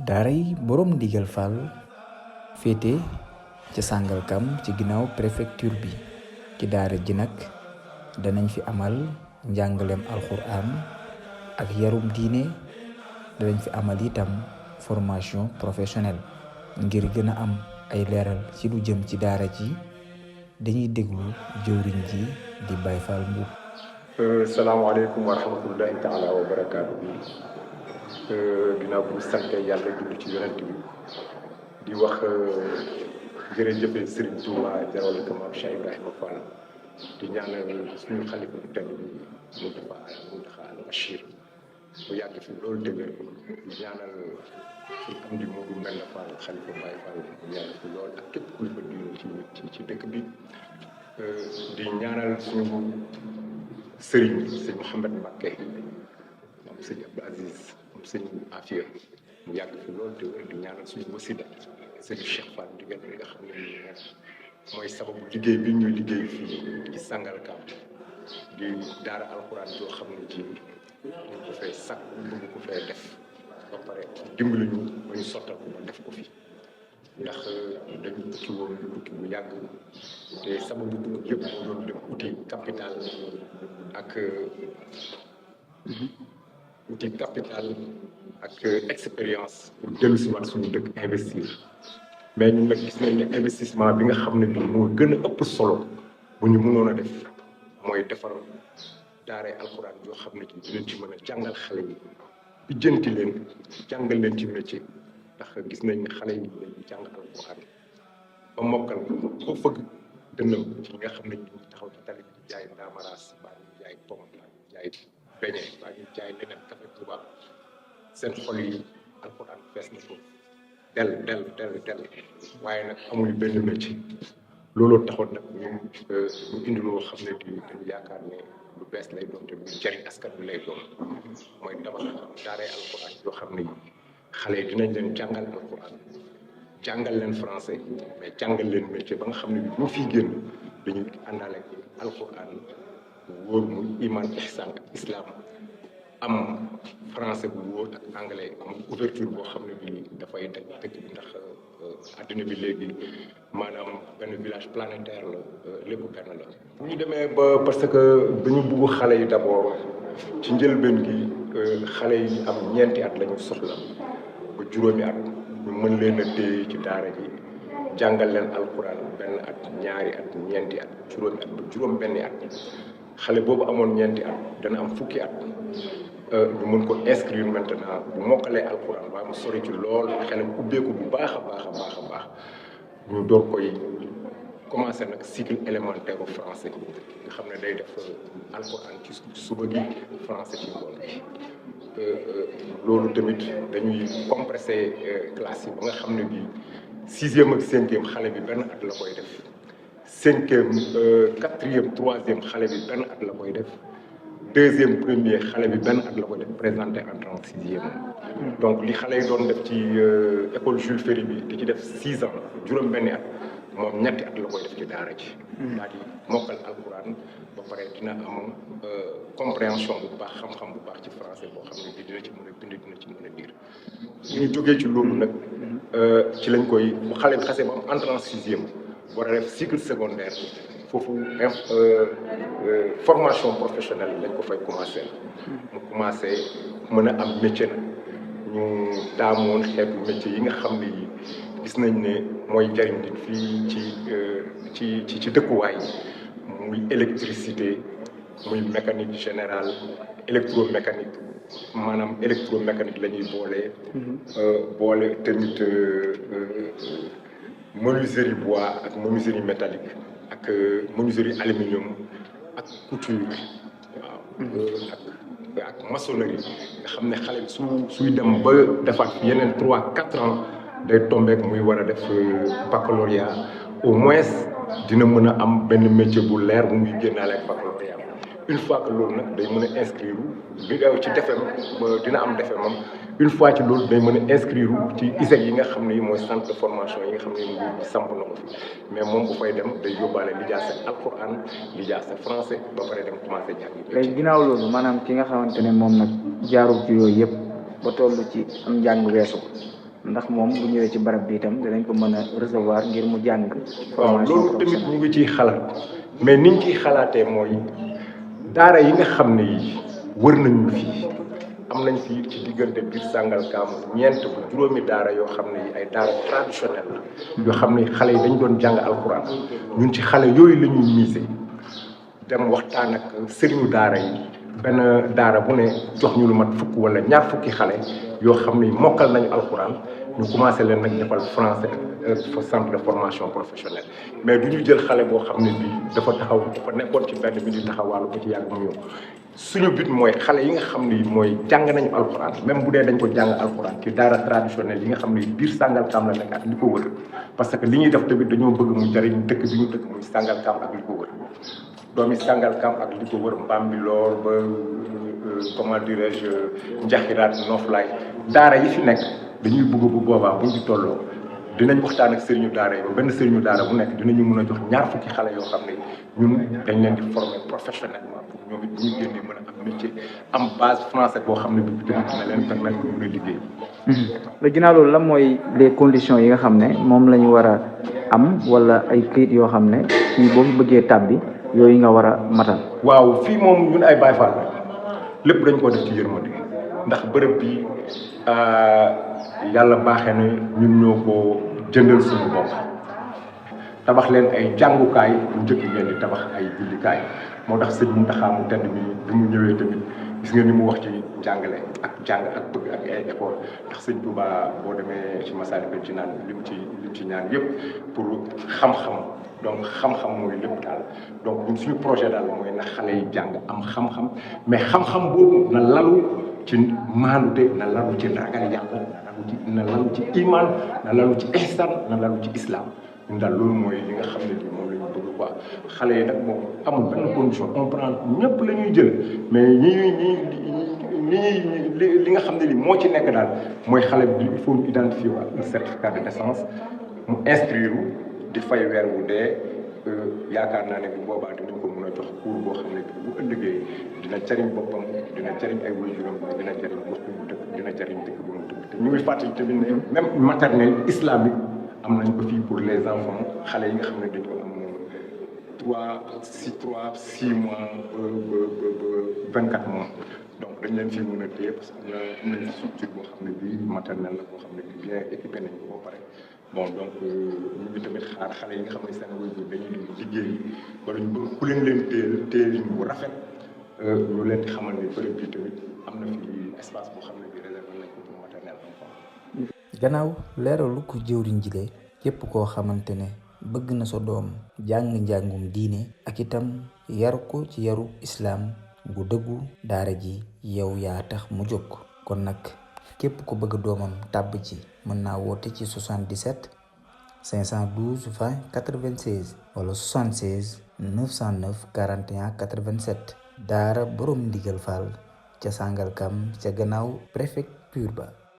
daaray borom ndigal Fall féete ca Sangalkam ci ginnaaw préfecture bi. ci daara ji nag danañ fi amal njàngaleem alxuraan ak yarum diine. danañ fi amal itam formation professionnelle. ngir gën a am ay leeral ci lu jëm ci daara ji dañuy déglu jëwriñ ji di Baye Fall Mboup. salaamaaleykum wa rahmatullahi taala wa barakaatu. ginnaaw bu ñu sante yàlla julli ci yonent bi di wax jërëjëf Serigne Touba jaral ko maam Cheikh Ibrahima Fall di ñaanal suñu xalifa bu tedd bi Mountakha Bachir mu yàgg fi loolu dëgër di ñaanal suñu am di Modou Mbenda Fall xalifa Baye Fall mu yàgg fi loolu ak képp ku fa diine ci dëkk bi di ñaanal suñu Serigne sëñ Mouhamed Mbacké moom sëñ Abdou Aziz moom sëñ Afia mu yàgg fi loolu te di ñaanal suñu wasila sëñ Cheikh Fall diggante nga xam ne mooy sababu liggéey bi ñuy liggéey fii ci Sangalkam di daara alxuraan yoo xam ne ci ñu ko fay sàkk ñu ko fay def ba pare dimbali ñu ba ñu sottal ko ba def ko fi ndax dañu tukki woon tukki bu yàgg te sababu tukki yëpp moo doon dem uti capital ak expérience pour dellu si waat suñu dëkk investir mais ñun nag gis nañ ne investissement bi nga xam ne bi moo gën a ëpp solo bu ñu mënoon a def mooy defar daaray alxuraan yoo xam ne ci dinañ ci mën a jàngal xale yi bi jënti leen jàngal leen ci métier ndax gis nañ ne xale yi dañuy jàng alxuraan ba mokkal ko fëgg dënnam ci nga xam ne ñu taxaw ci tali bi di jaay ndaamaraas baa ñu jaay pom baa ñu jaay beñe baa ñu jaay leneen café Touba seen xol yi alxuraan fees na ko del waaye nag amuñu benn métier looloo taxoon nag ñu indi loo xam ne dañu yaakaar ne lu bees lay doon te lu jariñ askan bi lay doon mooy tabax daaray alxuraan yoo xam ne xale yi dinañ leen jàngal alxuraan jàngal leen français mais jàngal leen métier ba nga xam ne bi bu fiy génn dañuy àndaale ak alxuraan bu wóor muy iman ihsan ak islam am français bu wóor ak anglais am ouverture boo xam ne bi dafay daj dëkk bi ndax adduna bi léegi maanaam benn village planétaire la lépp benn la. bu ñu demee ba parce que dañu bugg xale yi d'abord ci njëlbeen gi xale yi am ñeenti at la ñu soxla ba juróomi at ñu mën leen a téye ci daara ji jàngal leen alxuraan benn at ñaari at ñeenti at juróomi at ba juróom benni at xale boobu amoon ñeenti at dana am fukki at. ñu mën ko inscrire maintenant bu mokkalee alxuraan waaye mu sori ci lool xelam ubbeeku bu baax a baax ñu door koy commencé nag cycle élémentaire au français nga xam ne day def alxuraan ci suba gi français ci ngoon bi loolu tamit dañuy compressé classe yi ba nga xam ne bii 6e ak 5e xale bi benn at la koy def 5e 4e 3e xale bi benn at la koy def 2e premier xale bi benn at la koy def présenté entrée en 6e donc li xale yi doon def ci école Jules Ferry bi di ci def 6 ans juróom-benni at moom ñetti at la koy def ci daara ji. daal di mokkal alxuraan ba pare dina am compréhension bu baax xam-xam bu baax ci français boo xam ne bi dina ci mën a bind dina ci mën a lire. bu ñu jógee ci loolu nag ci lañ koy bu xale bi xasee ba am entrée en 6e war a def cycle secondaire. foofu formation professionnelle lañ ko fay commencé mu commencé mën a am métier nag ñu taamoon xeetu métier yi nga xam ne yi gis nañ ne mooy jariñ nit fii ci dëkkuwaay muy électricité muy mécanique générale électromécanique maanaam électromécanique la ñuy boole tamit menuiserie bois ak menuiserie métallique ak menuiserie aluminium ak couture waaw ak maçonnerie nga xam ne xale bi suy dem ba defaat yeneen 3-4 ans day tombeek muy war a def baccalauréat au moins dina mën a am benn métier bu leer bu muy génnaale ak baccalauréat une fois que loolu nag day mën a inscrire bi ci defem dina am defem am une fois ci loolu day mën a inscrire ci ISEC yi nga xam ne yi mooy centre de formation yi nga xam ne nguur gi samp na ko fi mais moom bu fay dem day yóbbaale lijaasa alxuraan lijaasa français ba pare dem commencé jàng yi. léegi ginnaaw loolu maanaam ki nga xamante ne moom nag jaarul ci yooyu yëpp ba toll ci am njàng weesu ndax moom bu ñëwee ci barab bi itam danañ ko mën a recevoir ngir mu jàng. waaw loolu tamit ñu ngi ciy xalaat mais niñ ciy xalaatee mooy daara yi nga xam ne yi wër nañu fii am nañ fii ci diggante biir Sangalkam ñeent bu juróomi daara yoo xam ne yi ay daara traditionnel la yoo xam ne xale yi dañ doon jàng alxuraan ñun ci xale yooyu la ñuy miise dem waxtaan ak sëriñu daara yi benn daara bu ne jox ñu lu mat fukk wala ñaar fukki xale yoo xam ne mokkal nañu alxuraan ñu commencé leen nag defal français centre de formation professionnelle mais du ñu jël xale boo xam ne bii dafa nekkoon ci benn bi di taxawaalu ba ci yàgg mu ñëw suñu but mooy xale yi nga xam ne mooy jàng nañu alxuraan même bu dee dañ ko jàng alxuraan ci daara traditionnelle yi nga xam ne biir Sangalkam la nekk ak li ko wër parce que li ñuy def tamit dañoo bëgg mu jariñ dëkk bi ñu dëkk muy Sangalkam ak li ko wër doomi Sangalkam ak li ko wër Mbambilor ba comment dirais-je Njaxiraat Noflaay daara yi fi nekk dañuy bëgg bu boobaa buñ ci tolloo dinañ waxtaan ak sëriñu daara yi ba benn sëriñu daara bu nekk dinañu mën a jox ñaar fukki xale yoo xam ne ñun dañ leen di former professionnellement pour ñoom it bu ñu génnee mën a am métier am base français boo xam ne bi tamit dina leen permettre ñu mën a liggéey. mais ginnaaw loolu lan mooy les conditions yi nga xam ne moom la ñu war a am wala ay këyit yoo xam ne fii boo fi bëggee tàbbi yooyu nga war a matal. waaw fii moom ñun ay Baay Faal la lépp dañ ko def ci yërmande ndax bërëb bi yàlla baaxee na ñun ñoo ko jëndal suñu bopp tabax leen ay jàngukaay bu njëkk ngeen di tabax ay jullikaay moo tax sëñ Mountakha mu tedd bi mu ñëwee tamit gis nga ni mu wax ci jàngale ak jàng ak bëgg ak ay école ndax sëñ Touba boo demee ci Masaalikul Jinaan lim ci ñaan yëpp pour xam-xam donc xam-xam mooy lépp daal donc ñun suñu projet daal mooy na xale yi jàng am xam-xam mais xam-xam boobu na lalu ci maanute na lalu ci ragal yàlla na lalu ci iman na lalu ci ihsan na lalu ci islam ñun daal loolu mooy li nga xam ne bi moom la ñu bëgg quoi xale yi nag moom amul benn condition on prend ñëpp la ñuy jël mais li nga xam ne li moo ci nekk daal mooy xale bi il faut ñu identifier ak un certificat de naissance mu inscrire di fay weer wu dee yaakaar naa ne bu boobaa dinañ ko mën a jox cours boo xam ne bu ëllëgee dina jariñ boppam dina jariñ ay waajuram dina jariñ gox bi mu dëkk dina jariñ dëkk bi mu dëkk te ñu ngi fàttali tamit ne même maternelle islamique am nañ ko fii pour les enfants xale yi nga xam ne dañ ko am 6 mois ba 24 mois donc dañ leen fi mën a téye parce que am nañ structure boo xam ne bii maternelle la boo xam ne bii bien équipé nañ ko ba pare bon donc ñu ngi tamit xaar xale yi nga xam ne seen waajur dañuy liggéey wala ñu bëgg ku leen téel bu rafet ñu leen di xamal ne bërëb bi tamit am na fi espace boo xam ne bi réservé nañ ko pour maternelle enfant. gannaaw leeralu ko jëwriñ jile képp koo xamante ne bëgg na sa doom jàng njàngum diine ak itam yar ko ci yaru islaam gu dëggu daara ji yow yaa tax mu jóg kon nag képp ko bëgg doomam tàbb ci mën naa woote ci 77 512 20 96 wala 76 909 41 87 daara borom ndigal Fall ca Sangalkam ca gannaaw préfecture ba.